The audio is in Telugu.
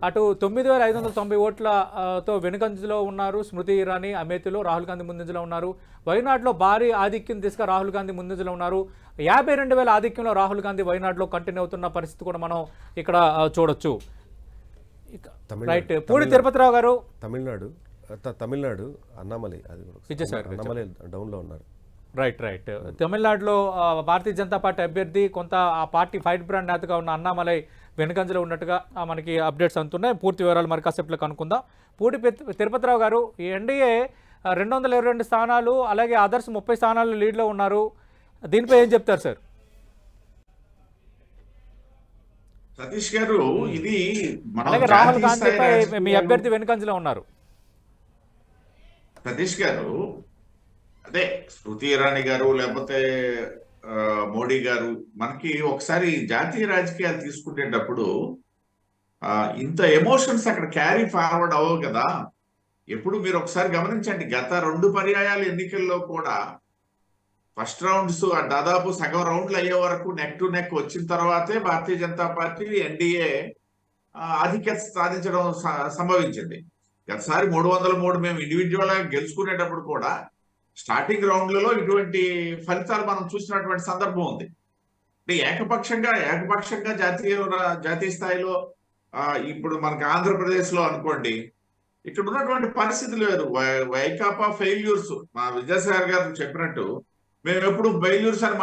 అటు 9,590 ఓట్లతో వెనుకంజలో ఉన్నారు స్మృతి ఇరానీ, అమేథీలో రాహుల్ గాంధీ ముందంజలో ఉన్నారు. వైనాడులో భారీ ఆధిక్యం దిశగా రాహుల్ గాంధీ ముందంజలో ఉన్నారు. 52,000 ఆధిక్యంలో రాహుల్ గాంధీ వైనాడులో కంటిన్యూ అవుతున్న పరిస్థితి కూడా మనం ఇక్కడ చూడొచ్చు. రైట్, పూడి తిరుపతిరావు గారు తమిళనాడు అన్నామలై, అది కూడా అన్నామలై డౌన్లో ఉన్నారు. రైట్. తమిళనాడులో భారతీయ జనతా పార్టీ అభ్యర్థి కొంత ఆ పార్టీ ఫైట్ బ్రాండ్ నేతగా ఉన్న అన్నామలై వెనుకంజలో ఉన్నట్టుగా మనకి అప్డేట్స్ అందుతున్నాయి. పూర్తి వివరాలు మరి కాసేపులో కనుక్కుందాం. పూడి తిరుపతిరావు గారు, ఈ ఎన్డీఏ 222 స్థానాలు, అలాగే అదర్స్ 30 స్థానాలు లీడ్లో ఉన్నారు. దీనిపై ఏం చెప్తారు సార్? సతీష్ గారు, ఇది అలాగే రాహుల్ గాంధీపై మీ అభ్యర్థి వెనుకంజలో ఉన్నారు. సతీష్ గారు, అదే స్మృతి ఇరానీ గారు లేకపోతే మోడీ గారు, మనకి ఒకసారి జాతీయ రాజకీయాలు తీసుకునేటప్పుడు ఇంత ఎమోషన్స్ అక్కడ క్యారీ ఫార్వర్డ్ అవ్వవు కదా. ఎప్పుడు మీరు ఒకసారి గమనించండి, గత 2 పర్యాయాల ఎన్నికల్లో కూడా ఫస్ట్ రౌండ్స్ దాదాపు సగం రౌండ్లు అయ్యే వరకు నెక్ టు నెక్ వచ్చిన తర్వాతే భారతీయ జనతా పార్టీ ఎన్డీఏ ఆధిక్యత సాధించడం సంభవించింది. గతసారి 303 మేము ఇండివిజువల్ గా గెలుచుకునేటప్పుడు కూడా స్టార్టింగ్ రౌండ్లలో ఇటువంటి ఫలితాలు మనం చూసినటువంటి సందర్భం ఉంది. అంటే ఏకపక్షంగా జాతీయ స్థాయిలో ఇప్పుడు మనకి ఆంధ్రప్రదేశ్ లో అనుకోండి, ఇక్కడ ఉన్నటువంటి పరిస్థితి లేదు. వైకాపా ఫెయిల్యూర్స్, మా విద్యాసాగర్ గారు చెప్పినట్టు మేము ఎప్పుడు ఫెయిల్యూర్స్ అని